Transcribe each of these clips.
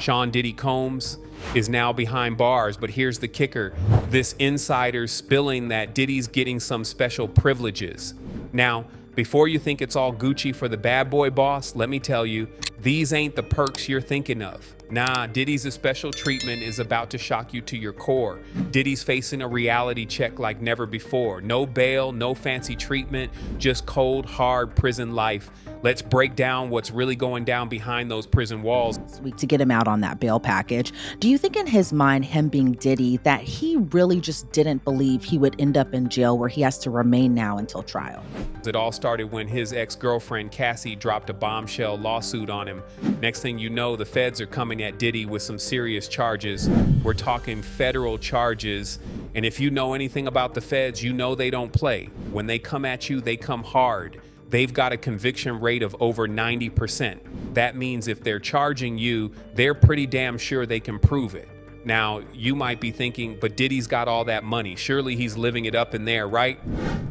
Sean Diddy Combs is now behind bars, but here's the kicker. This insider's spilling that Diddy's getting some special privileges. Now, before you think it's all Gucci for the bad boy boss, let me tell you, these ain't the perks you're thinking of. Nah, Diddy's special treatment is about to shock you to your core. Diddy's facing a reality check like never before. No bail, no fancy treatment, just cold, hard prison life. Let's break down what's really going down behind those prison walls. To get him out on that bail package. Do you think in his mind, him being Diddy, that he really just didn't believe he would end up in jail where he has to remain now until trial? It all started when his ex-girlfriend Cassie dropped a bombshell lawsuit on him. Next thing you know, the feds are coming at Diddy with some serious charges. We're talking federal charges. And if you know anything about the feds, you know they don't play. When they come at you, they come hard. They've got a conviction rate of over 90%. That means if they're charging you, they're pretty damn sure they can prove it. Now, you might be thinking, but Diddy's got all that money. Surely he's living it up in there, right?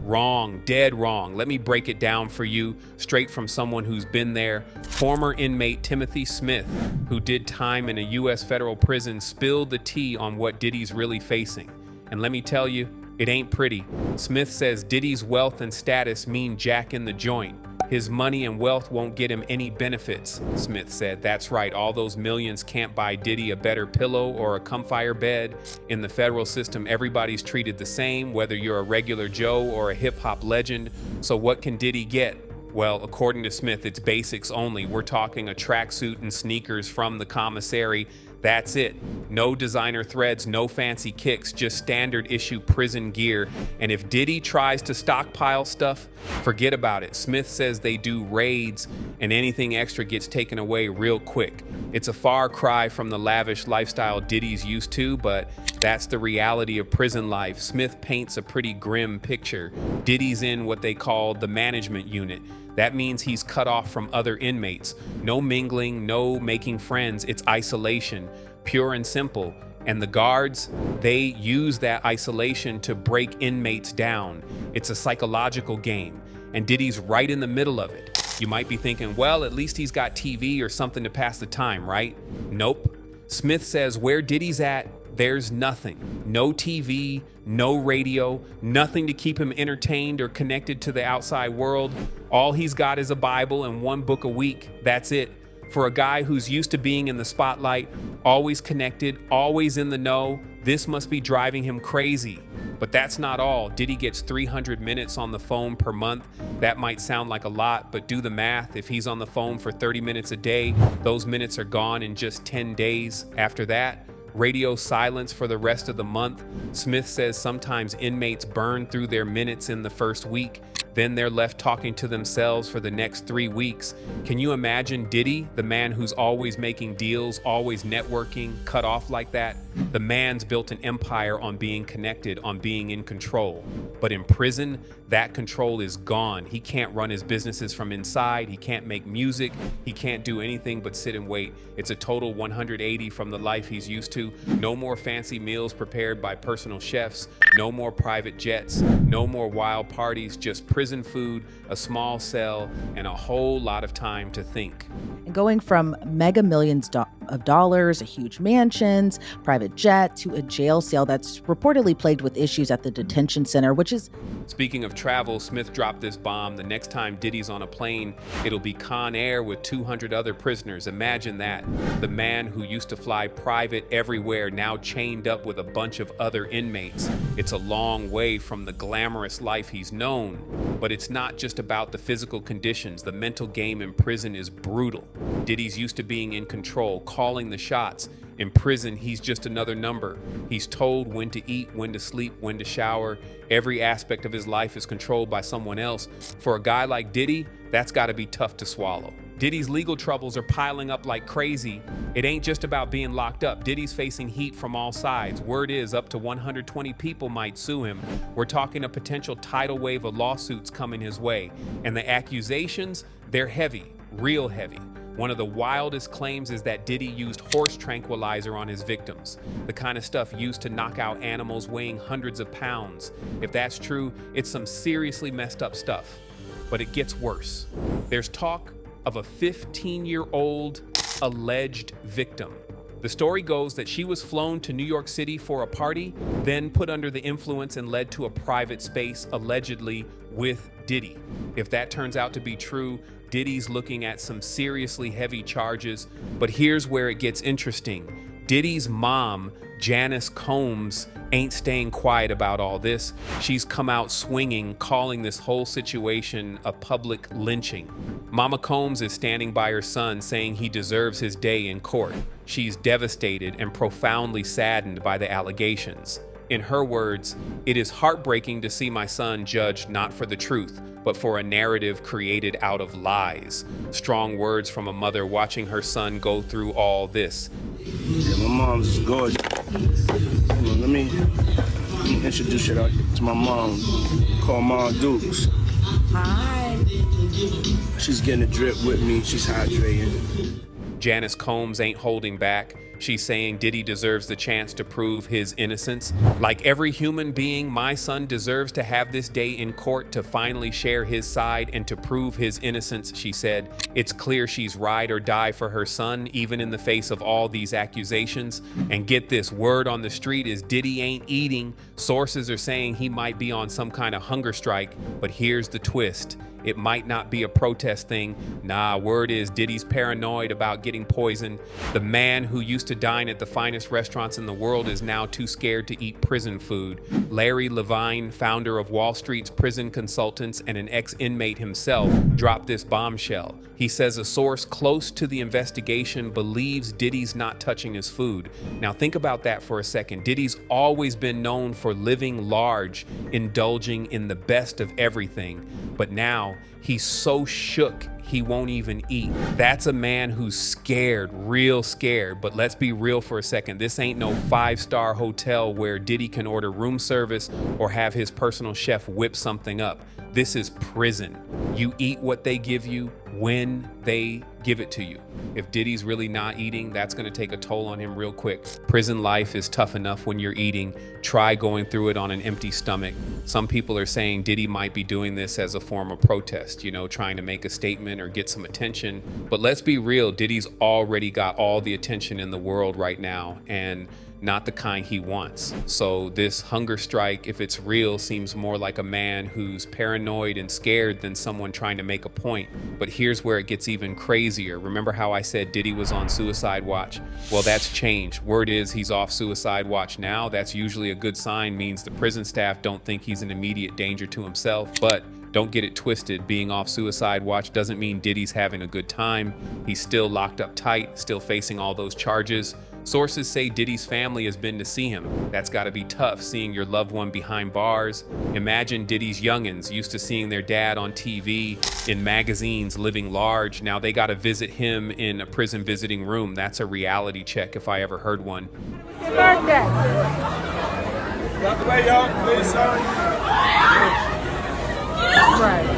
Wrong, dead wrong. Let me break it down for you straight from someone who's been there. Former inmate Timothy Smith, who did time in a U.S. federal prison, spilled the tea on what Diddy's really facing. And let me tell you, it ain't pretty. Smith says Diddy's wealth and status mean jack in the joint. His money and wealth won't get him any benefits, Smith said. That's right, all those millions can't buy Diddy a better pillow or a comfier bed. In the federal system, everybody's treated the same, whether you're a regular Joe or a hip-hop legend. So what can Diddy get? Well, according to Smith, it's basics only. We're talking a tracksuit and sneakers from the commissary. That's it. No designer threads, no fancy kicks, just standard issue prison gear. And if Diddy tries to stockpile stuff, forget about it. Smith says they do raids and anything extra gets taken away real quick. It's a far cry from the lavish lifestyle Diddy's used to, but that's the reality of prison life. Smith paints a pretty grim picture. Diddy's in what they call the management unit. That means he's cut off from other inmates. No mingling, no making friends. It's isolation, pure and simple. And the guards, they use that isolation to break inmates down. It's a psychological game, and Diddy's right in the middle of it. You might be thinking, well, at least he's got TV or something to pass the time, right? Nope. Smith says where Diddy's at, there's nothing. No TV, no radio, nothing to keep him entertained or connected to the outside world. All he's got is a Bible and one book a week. That's it. For a guy who's used to being in the spotlight, always connected, always in the know, this must be driving him crazy. But that's not all. Diddy gets 300 minutes on the phone per month. That might sound like a lot, but do the math. If he's on the phone for 30 minutes a day, those minutes are gone in just 10 days. After that, radio silence for the rest of the month. Smith says sometimes inmates burn through their minutes in the first week. Then they're left talking to themselves for the next 3 weeks. Can you imagine Diddy, the man who's always making deals, always networking, cut off like that? The man's built an empire on being connected, on being in control. But in prison, that control is gone. He can't run his businesses from inside. He can't make music. He can't do anything but sit and wait. It's a total 180 from the life he's used to. No more fancy meals prepared by personal chefs. No more private jets. No more wild parties. Just prison food, a small cell, and a whole lot of time to think. And going from mega millions of dollars, huge mansions, private jet, to a jail cell that's reportedly plagued with issues at the detention center, which is... Speaking of travel, Smith dropped this bomb. The next time Diddy's on a plane, it'll be Con Air with 200 other prisoners. Imagine that. The man who used to fly private everywhere, now chained up with a bunch of other inmates. It's a long way from the glamorous life he's known. But it's not just about the physical conditions. The mental game in prison is brutal. Diddy's used to being in control, calling the shots. In prison, he's just another number. He's told when to eat, when to sleep, when to shower. Every aspect of his life is controlled by someone else. For a guy like Diddy, that's got to be tough to swallow. Diddy's legal troubles are piling up like crazy. It ain't just about being locked up. Diddy's facing heat from all sides. Word is up to 120 people might sue him. We're talking a potential tidal wave of lawsuits coming his way. And the accusations, they're heavy, real heavy. One of the wildest claims is that Diddy used horse tranquilizer on his victims, the kind of stuff used to knock out animals weighing hundreds of pounds. If that's true, it's some seriously messed up stuff. But it gets worse. There's talk of a 15-year-old alleged victim. The story goes that she was flown to New York City for a party, then put under the influence and led to a private space, allegedly with Diddy. If that turns out to be true, Diddy's looking at some seriously heavy charges. But here's where it gets interesting. Diddy's mom, Janice Combs, ain't staying quiet about all this. She's come out swinging, calling this whole situation a public lynching. Mama Combs is standing by her son, saying he deserves his day in court. She's devastated and profoundly saddened by the allegations. In her words, "It is heartbreaking to see my son judged not for the truth, but for a narrative created out of lies." Strong words from a mother watching her son go through all this. Yeah, my mom's gorgeous. Let me introduce you to my mom, called Mom Dukes. Hi. She's getting a drip with me. She's hydrating. Janice Combs ain't holding back. She's saying Diddy deserves the chance to prove his innocence. Like every human being, my son deserves to have this day in court to finally share his side and to prove his innocence, she said. It's clear she's ride or die for her son, even in the face of all these accusations. And get this, word on the street is Diddy ain't eating. Sources are saying he might be on some kind of hunger strike, but here's the twist. It might not be a protest thing. Nah, word is Diddy's paranoid about getting poisoned. The man who used to dine at the finest restaurants in the world is now too scared to eat prison food. Larry Levine, founder of Wall Street's prison consultants and an ex-inmate himself, dropped this bombshell. He says a source close to the investigation believes Diddy's not touching his food. Now think about that for a second. Diddy's always been known for living large, indulging in the best of everything. But now he's so shook he won't even eat. That's a man who's scared, real scared. But let's be real for a second. This ain't no 5-star hotel where Diddy can order room service or have his personal chef whip something up. This is prison. You eat what they give you when they give it to you. If Diddy's really not eating, that's gonna take a toll on him real quick. Prison life is tough enough when you're eating. Try going through it on an empty stomach. Some people are saying Diddy might be doing this as a form of protest, you know, trying to make a statement or get some attention. But let's be real, Diddy's already got all the attention in the world right now, and not the kind he wants. So this hunger strike, if it's real, seems more like a man who's paranoid and scared than someone trying to make a point. But here's where it gets even crazier. Remember how I said Diddy was on suicide watch? Well, that's changed. Word is he's off suicide watch now. That's usually a good sign, means the prison staff don't think he's an immediate danger to himself. But don't get it twisted. Being off suicide watch doesn't mean Diddy's having a good time. He's still locked up tight, still facing all those charges. Sources say Diddy's family has been to see him. That's gotta be tough, seeing your loved one behind bars. Imagine Diddy's youngins, used to seeing their dad on TV, in magazines, living large. Now they gotta visit him in a prison visiting room. That's a reality check if I ever heard one. Happy birthday. Out the way, y'all. Please, sorry. Right.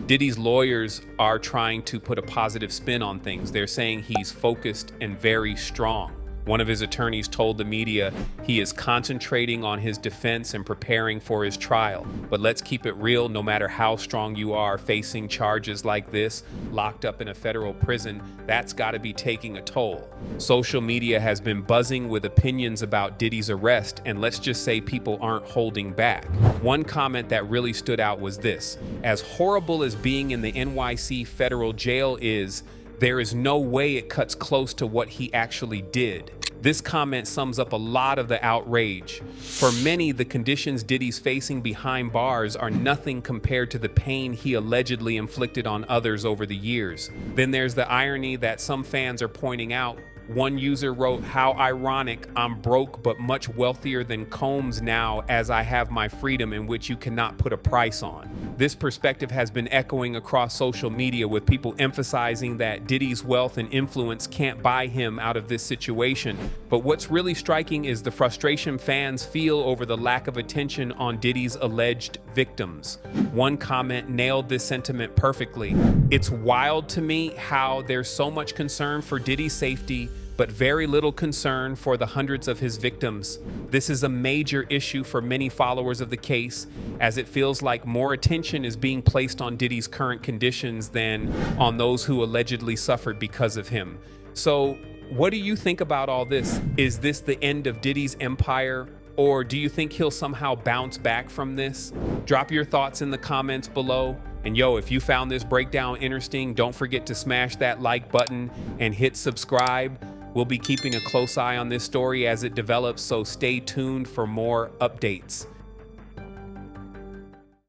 Diddy's lawyers are trying to put a positive spin on things. They're saying he's focused and very strong. One of his attorneys told the media he is concentrating on his defense and preparing for his trial. But let's keep it real, no matter how strong you are facing charges like this, locked up in a federal prison, that's gotta be taking a toll. Social media has been buzzing with opinions about Diddy's arrest, and let's just say people aren't holding back. One comment that really stood out was this: as horrible as being in the NYC federal jail is, there is no way it cuts close to what he actually did. This comment sums up a lot of the outrage. For many, the conditions Diddy's facing behind bars are nothing compared to the pain he allegedly inflicted on others over the years. Then there's the irony that some fans are pointing out. One user wrote, "How ironic, I'm broke but much wealthier than Combs now, as I have my freedom in which you cannot put a price on." This perspective has been echoing across social media, with people emphasizing that Diddy's wealth and influence can't buy him out of this situation. But what's really striking is the frustration fans feel over the lack of attention on Diddy's alleged victims. One comment nailed this sentiment perfectly. "It's wild to me how there's so much concern for Diddy's safety, but very little concern for the hundreds of his victims. This is a major issue for many followers of the case, as it feels like more attention is being placed on Diddy's current conditions than on those who allegedly suffered because of him. So, what do you think about all this? Is this the end of Diddy's empire? Or do you think he'll somehow bounce back from this? Drop your thoughts in the comments below. And yo, if you found this breakdown interesting, don't forget to smash that like button and hit subscribe. We'll be keeping a close eye on this story as it develops, so stay tuned for more updates.